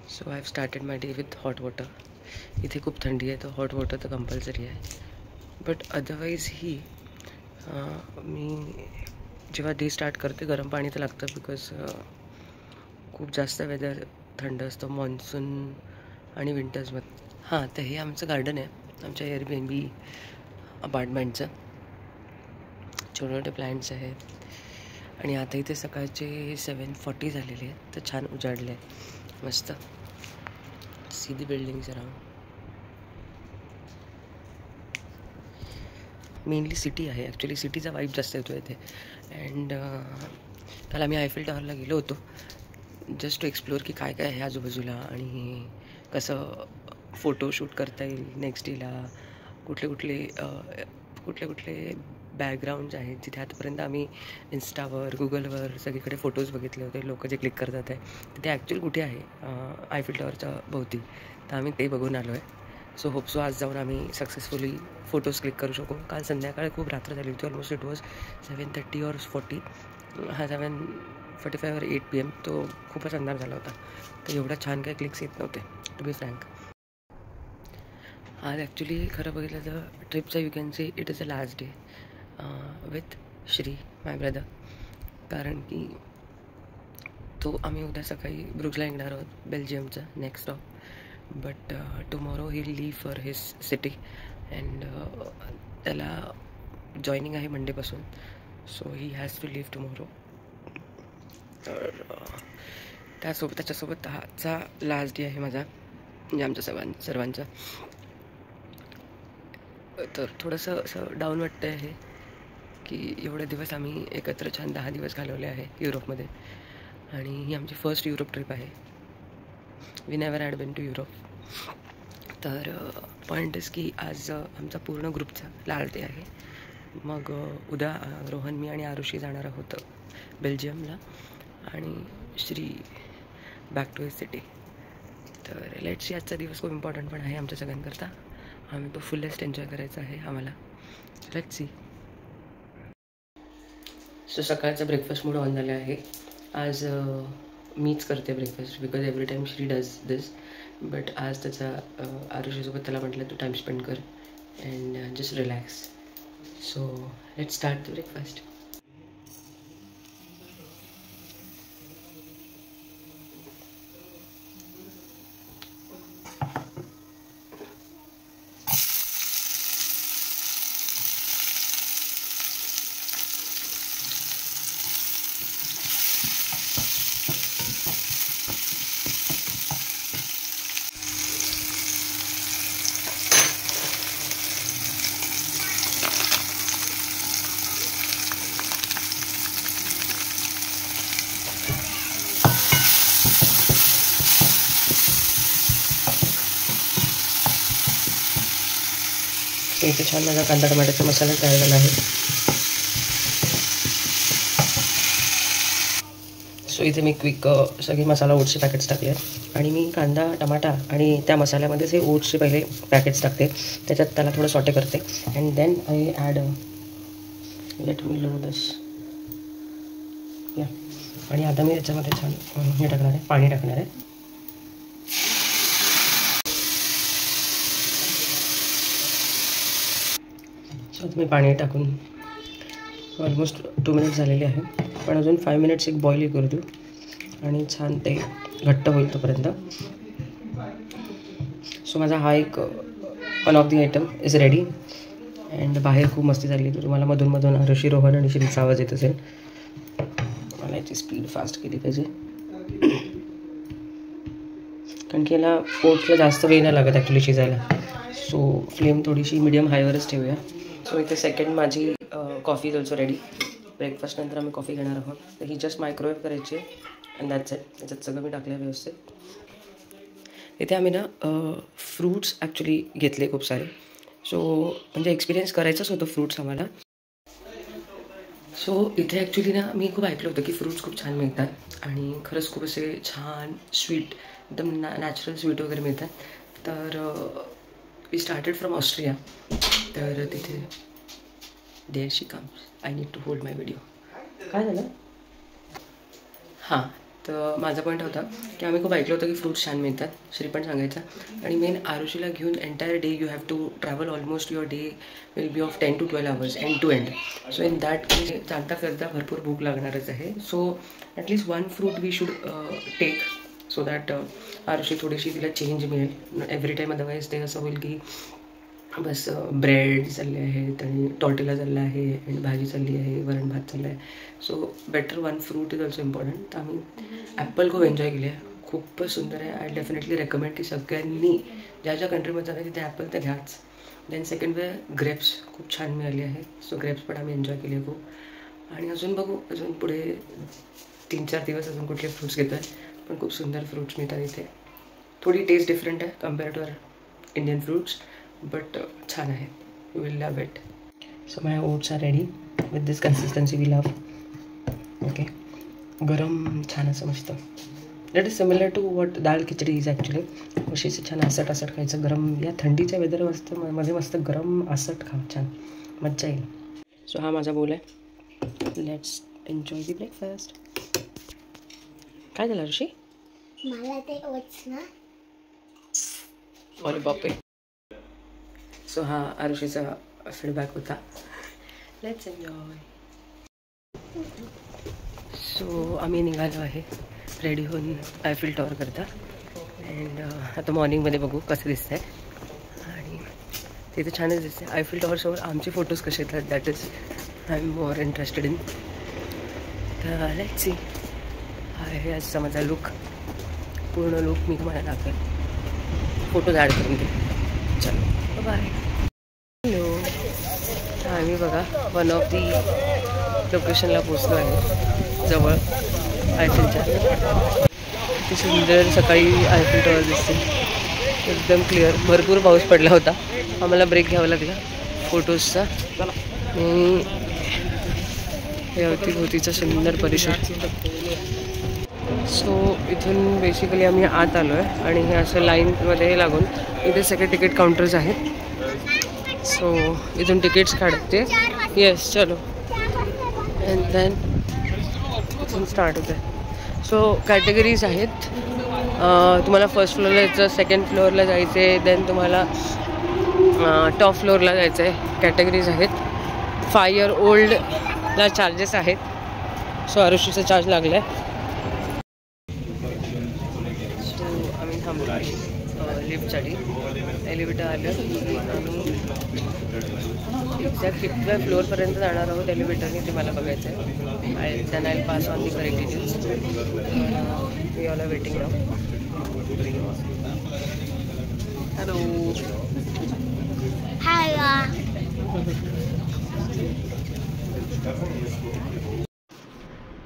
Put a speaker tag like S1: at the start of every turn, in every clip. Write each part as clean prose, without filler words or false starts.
S1: So I have started my day with hot water. इथे खूप थंडी आहे तर हॉट वॉटर तर कंपल्सरी आहे. बट अदरवाईज ही मी जेव्हा डे स्टार्ट करते गरम पाणी तर लागतं बिकॉज खूप जास्त वेदर थंड असतं मॉन्सून आणि विंटर्समध्ये. हां, तर हे आमचं गार्डन आहे आमच्या एअरबीएनबी अपार्टमेंटचं. छोटे छोटे प्लांट्स आहेत आणि आता इथे सकाळचे 7:40 झालेले आहेत तर छान उजाडले आहे मस्त. सी दी बिल्डिंग्स अराउंड. मेनली सिटी आहे ॲक्च्युली. सिटीचा वाईब जास्त येतो इथे. अँड काल आम्ही आयफेल टॉवरला गेलो होतो जस्ट टू एक्सप्लोअर की काय काय आहे आजूबाजूला आणि कसं फोटोशूट करता येईल नेक्स्ट डेला. कुठले कुठले कुठले कुठले बॅकग्राऊंड्स आहेत जिथे आतापर्यंत आम्ही इन्स्टावर गुगलवर सगळीकडे फोटोज बघितले होते लोक जे क्लिक करतात आहे ते ॲक्च्युअल कुठे आहे आयफेल टॉवरच्या भोवती. तर आम्ही ते बघून आलो आहे. सो होप सो आज जाऊन आम्ही सक्सेसफुली फोटोज क्लिक करू शकू. काल संध्याकाळी खूप रात्र झाली होती. Almost it was 7:30 or 40. हा 7:45 or 8 PM. तो खूपच अंधार झाला होता तर एवढा छान काही क्लिक्स येत नव्हते टू बी फ्रँक. आज ॲक्च्युली खरं बघितलं तर ट्रिपचा you can say it is a last day with Shri my brother. कारण की तो आम्ही उद्या सकाळी ब्रुजला येणार आहोत बेल्जियमचं next stop. But tomorrow he leave for his city and त्याला जॉईनिंग आहे मंडेपासून. So he has to leave tomorrow. तर त्याच्यासोबत हाचा लास्ट डे आहे माझा म्हणजे आमच्या सर्वांचा. तर थोडंसं असं डाऊन वाटतं आहे की एवढे दिवस आम्ही एकत्र छान 10 दिवस घालवले आहे युरोपमध्ये आणि ही आमची फर्स्ट युरोप ट्रिप आहे. We never had been to Europe. तर पॉईंट इज की आज आमचा पूर्ण ग्रुपचा लास्ट डे आहे. मग उद्या रोहन मी आणि आरुषी जाणार आहोत बेल्जियमला आणि श्री बॅक टू हिज सिटी. तर लेट्स सी. आजचा दिवस खूप इम्पॉर्टंट पण आहे आमच्या सगळ्यांकरता. आम्ही तो फुलेस्ट एन्जॉय करायचा आहे आम्हाला. Let's see. सो सकाळचा ब्रेकफास्ट मूड ऑन झाला आहे. आज मीच करते breakfast because every time Shri does this. But आज त्याचा आरुषीसोबत त्याला म्हटलं तू टाईम स्पेंड कर and just relax. So let's start the breakfast. इथे छान माझा कांदा टमाट्याचा मसाला तयार झाला आहे. सो इथे मी क्विक सगळे मसाला ओट्सचे पॅकेट्स टाकले आहेत आणि मी कांदा टमाटा आणि त्या मसाल्यामध्येच हे ओट्सचे पहिले पॅकेट्स टाकते. त्याच्यात त्याला थोडं सॉटे करते and then I add let me low this या. आणि आता मी त्याच्यामध्ये छान हे टाकणार आहे पाणी टाकणार आहे. सो मी पाणी टाकून ऑलमोस्ट 2 मिनिट्स झालेले आहे पण अजून 5 मिनिट्स एक बॉईल करू देऊ आणि छान ते घट्ट होईल तोपर्यंत. सो माझा हा एक one of the item is ready and बाहेर खूप मस्ती झाली. तर तुम्हाला मधून मधून ऋषी रोहन आणि श्रीचा आवाज येत असेल. मला याची स्पीड फास्ट केली पाहिजे कारण की याला ओट्सला जास्त वेळ नाही लागत ॲक्च्युली शिजायला. सो फ्लेम थोडीशी मीडियम हायवरच ठेवूया. सो इथे सेकंड माझी coffee is also ready. Breakfast नंतर आम्ही कॉफी घेणार आहोत. तर ही जस्ट मायक्रोवेव्ह करायची आहे अँड दॅट्स इट. त्याच्यात सगळं मी टाकलं आहे व्यवस्थित. इथे आम्ही ना फ्रूट्स ॲक्च्युली घेतले खूप सारे. सो म्हणजे एक्सपिरियन्स करायचंच होतं फ्रूट्स आम्हाला. सो इथे ॲक्च्युली ना मी खूप ऐकलं होतं की फ्रूट्स खूप छान मिळतात आणि खरंच खूप असे छान स्वीट एकदम नॅचरल स्वीट वगैरे मिळतात. तर वी स्टार्टेड फ्रॉम ऑस्ट्रिया. तर तिथे there she comes. I need to hold my video. काय झालं? हां तर माझा पॉईंट होता की आम्ही खूप ऐकलं होतं की फ्रूट्स छान मिळतात, श्री पण सांगायचा. आणि मेन आरुषीला घेऊन entire day you have to travel, almost your day will be of 10 to 12 hours end to end. So in that चालता फिरता भरपूर भूक लागणारच आहे. So at least 1 fruit we should take, so that Aarushi थोडीशी तिला चेंज मिळेल एव्हरी टाईम. अदरवाईज ते असं होईल की बस ब्रेड चालले आहेत आणि टॉर्टिला चाललं आहे आणि भाजी चालली आहे, वरण भात चाललं आहे. So better 1 fruit is also important. तर आम्ही ॲपल खूप एन्जॉय केली आहे, खूपच सुंदर आहे. आय डेफिनेटली रेकमेंड की सगळ्यांनी ज्या ज्या कंट्रीमध्ये जाणार तिथे ॲपल तर घ्याच. देन सेकंड वे ग्रेप्स खूप छान मिळाली आहे. सो ग्रेप्स पण आम्ही एन्जॉय केली आहे खूप. आणि अजून बघू, अजून पुढे 3-4 दिवस अजून कुठले फ्रूट्स घेतो आहे. पण खूप सुंदर फ्रूट्स मिळतात इथे. थोडी टेस्ट डिफरंट आहे compare to our Indian fruits, but छान आहे. You will love it. So my oats are ready with this consistency we love. Okay, गरम छान असं मस्त. That is similar to what dal khichdi is actually. अशीच छान आसट आसट खायचं गरम. या थंडीच्या वेदर मध्ये मस्त गरम आसट खा, छान मज्जा येईल. सो हा माझा बोल आहे. Let's enjoy the breakfast. काय झालं ऋषी?
S2: मला ते ओट्स ना.
S1: अरे बापरे. सो हा आरुषीचा फीडबॅक होता. Let's enjoy. सो आम्ही निघालो आहे रेडी होऊन आयफिल टॉवर करता. अँड आता मॉर्निंगमध्ये बघू कसं दिसतं आहे. आणि तिथे छानच दिसते आयफिल टॉवरसोबत. आमचे फोटोज कसे येतात that is I am more interested in. तर लेट्स सी. हा आहे आजचा माझा लुक. पूर्ण लुक मी तुम्हाला दाखवेल, फोटोज ॲड करून दे. चलो बाय. हॅलो. आम्ही बघा वन ऑफ दी लोकेशनला पोचलो आहे जवळ आयफिलच्या. किती सुंदर सकाळी आयफिल टॉवर दिसते, एकदम क्लिअर. भरपूर पाऊस पडला होता, आम्हाला ब्रेक घ्यावा लागला फोटोजचा. आणि हे अवतीभोवतीचा सुंदर परिसर. सो इथून बेसिकली आम्ही आत आलो आहे आणि हे असं लाईनमध्ये लागून इथे सगळे तिकीट काउंटर्स आहेत. सो इथून तिकीट्स काढते. येस चलो. अँड देन इथून स्टार्ट होतं आहे. सो कॅटेगरीज आहेत. तुम्हाला फर्स्ट फ्लोअरला जायचं, सेकंड फ्लोअरला जायचं आहे, देन तुम्हाला टॉप फ्लोअरला जायचं आहे. कॅटेगरीज आहेत. 5 year oldला चार्जेस आहेत. सो आरुषीचा चार्ज लागला आहे. आम्ही थांबलो लिफ्टसाठी. एलिव्हेटर आलं की आम्ही एक्झॅक्ट कितव्या फ्लोअरपर्यंत जाणार आहोत एलिव्हेटरने ते मला बघायचं आहे. Then I pass on the correct details. We all are waiting now. Hello.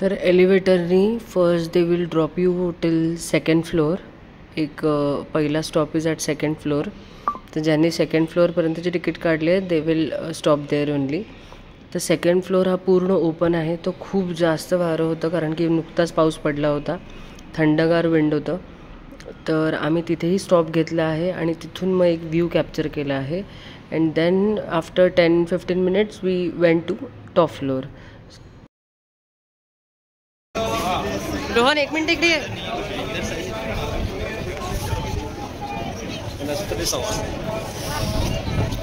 S1: तर एलिव्हेटरनी first they will drop you till second floor. एक पहिला stop is at second floor. तर ज्यांनी सेकंड फ्लोअरपर्यंतचे तिकीट काढले they will stop there only. तर सेकंड फ्लोअर हा पूर्ण ओपन आहे. तो खूप जास्त वारं होतं कारण की नुकताच पाऊस पडला होता. थंडगार विंड होतं. तर आम्ही तिथेही स्टॉप घेतला आहे आणि तिथून मग एक व्ह्यू कॅप्चर केला आहे. And then after 10-15 minutes we went to top floor. Rohan 1 minute इकडे.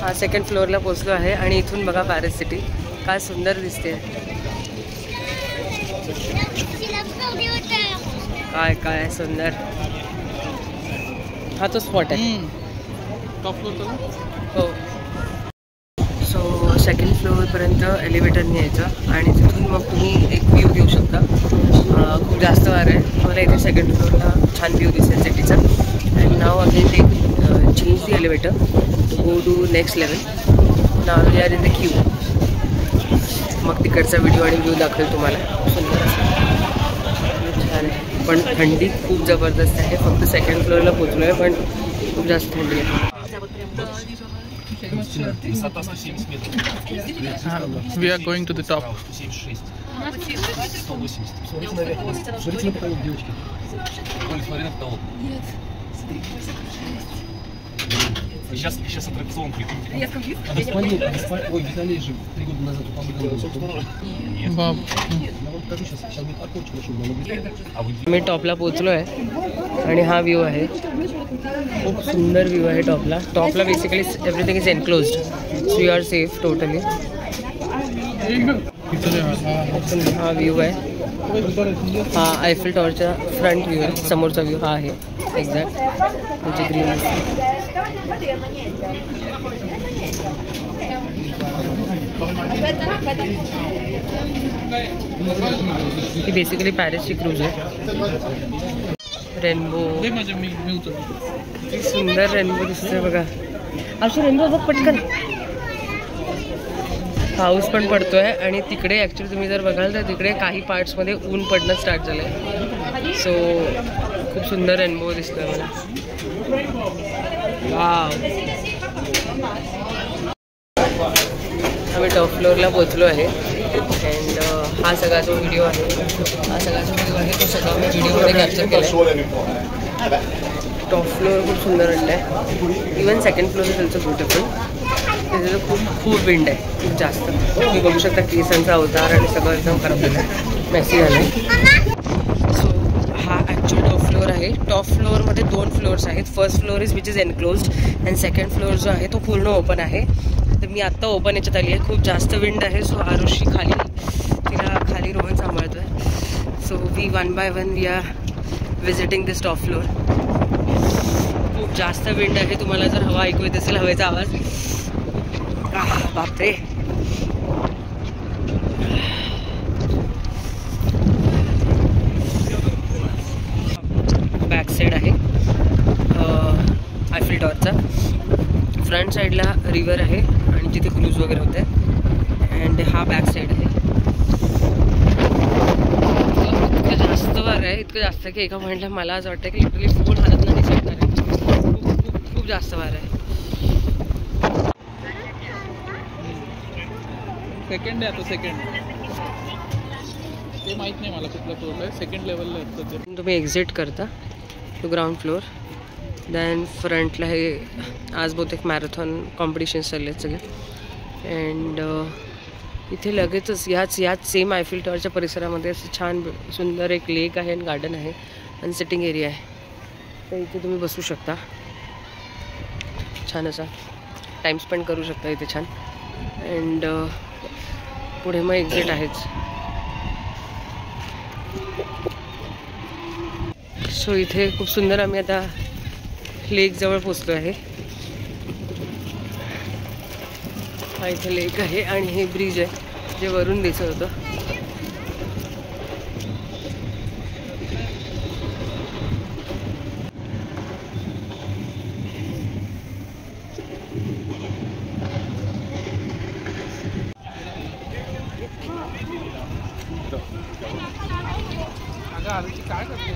S1: हा सेकंड फ्लोअरला पोचलो आहे आणि इथून बघा पॅरिस सिटी काय सुंदर दिसते. काय काय सुंदर. हा तो स्पॉट आहे. हो. सो सेकंड फ्लोअरपर्यंत एलिव्हेटरने यायचं आणि तिथून मग तुम्ही एक व्ह्यू घेऊ शकता. खूप जास्त वार आहे. मला इथे सेकंड फ्लोअरला छान व्ह्यू दिसेल सिटीचा. And now again to change the elevator to go to next level. Now we are in the queue. मग तिकडचा व्हिडिओ आणि व्ह्यू दाखवेल तुम्हाला. सुंदर असं छान आहे. पण थंडी खूप जबरदस्त आहे. फक्त सेकंड फ्लोअरला पोचलो आहे पण खूप जास्त थंडी आहे.
S3: We are going to the top.
S4: Сейчас аттракцион прикрутит.
S5: Ой, Виталий же 3 года назад упал бегал.
S3: Wow.
S5: Я вам покажу сейчас. Сейчас будет парковочка машина.
S1: मी टॉपला पोहोचलो आहे आणि हा व्ह्यू आहे. खूप सुंदर व्ह्यू आहे टॉपला. टॉपला basically everything is enclosed, so you are safe totally. हा व्ह्यू आहे. हा आयफेल टॉवरचा फ्रंट व्ह्यू आहे. समोरचा व्ह्यू हा आहे एक्झॅक्ट. त्याची ग्रीन ही बेसिकली पॅरिसची क्रूज आहे. रेनबो, सुंदर रेनबो दिसतोय बघा. असं रेनबो बघ पटकन. पाऊस पण पडतोय आणि तिकडे ॲक्च्युली तुम्ही जर बघाल तर तिकडे काही पार्ट्समध्ये ऊन पडणं स्टार्ट झालं आहे. सो खूप सुंदर रेनबो दिसतोय मला. वाव. आम्ही टॉप फ्लोअरला पोचलो आहे. अँड हा सगळा जो व्हिडिओ आहे तो सगळा मी व्हिडिओमध्ये कॅप्चर केला आहे. टॉप फ्लोअर खूप सुंदर वाटलं आहे. Even second floor is also beautiful. त्याचं खूप विंड आहे, खूप जास्त. तुम्ही बघू शकता केसांचा अवतार आणि सगळं एकदम खराब झालं आहे, मेसी झालं आहे. सो हा ॲक्च्युअल टॉप फ्लोअर आहे. टॉप फ्लोअरमध्ये 2 फ्लोअर्स आहेत. First floor is which is enclosed and second floor जो आहे तो पूर्ण ओपन आहे. तर मी आत्ता ओपन याच्यात आली आहे. खूप जास्त विंड आहे. सो आरुषी तिला खाली रोहन सांभाळतो आहे. So we 1 by 1 we are visiting this top floor. खूप जास्त विंड आहे. तुम्हाला जर हवा ऐकू येत असेल, हवेचा आवाज, बापरे. बॅक साईड आहे आयफेल टॉवरचा. फ्रंट साईडला रिव्हर आहे आणि जिथे क्रूज वगैरे होते. अँड हा बॅक साईड आहे. इतकं जास्त वार आहे, इतकं जास्त की एका पॉईंटला मला असं वाटतं की लिटरली फुल हालत नाही दिसणार आहे. खूप जास्त वार आहे.
S3: सेकंड आहे. आता सेकंड ते माहीत नाही मला कुठला फ्लोअर आहे. सेकंड लेवलला असतं ते.
S1: तुम्ही एक्झिट करता टू ग्राउंड फ्लोअर. देन फ्रंटला हे आज बहुतेक मॅरेथॉन कॉम्पिटिशन्स चालले आहेत सगळे. अँड इथे लगेचच याच सेम आयफेल टॉवरच्या परिसरामध्ये असं छान सुंदर एक लेक आहे आणि गार्डन आहे आणि सिटिंग एरिया आहे. तर इथे तुम्ही बसू शकता. छान असा टाईम स्पेंड करू शकता इथे छान. अँड पुढे मग एक्झिट आहेच. सो इथे खूप सुंदर आम्ही आता लेक जवळ पोचलो आहे. हा इथे लेक आहे आणि हे ब्रिज आहे जे वरून दिसत होतं.
S3: काय करते?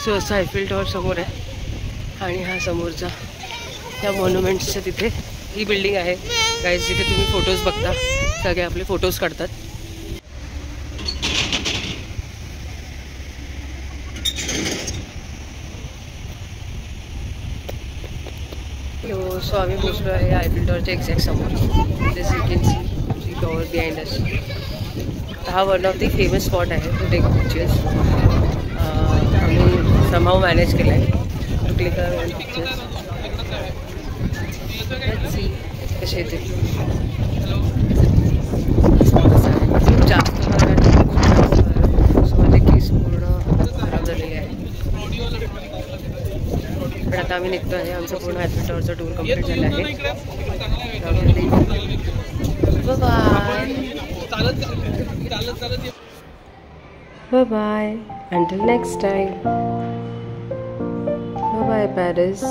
S1: सो असं आयफेल टॉवर समोर आहे आणि हा समोरचा त्या मॉन्युमेंट्सच्या तिथे ही बिल्डिंग आहे गाईज, जिथे तुम्ही फोटोज बघता. सगळे आपले फोटोज काढतात. सो आम्ही पोचलो आहे आयफेल टॉवरच्या एक्झॅक्ट समोर. This you can see tower behind us. हा one of the famous spot आहे टू टेक पिक्चर्स. आम्ही समहाव मॅनेज केला आहे टू क्लिक पिक्चर्स. कसे येते खूप जास्त सो माझे केस पूर्ण खराब झालेले आहे. पण आता आम्ही निघतो आहे. आमचं पूर्ण आयफेल टॉवरचा टूर कंप्लीट झाला आहे. Bye bye. Until next time. Bye bye, Paris.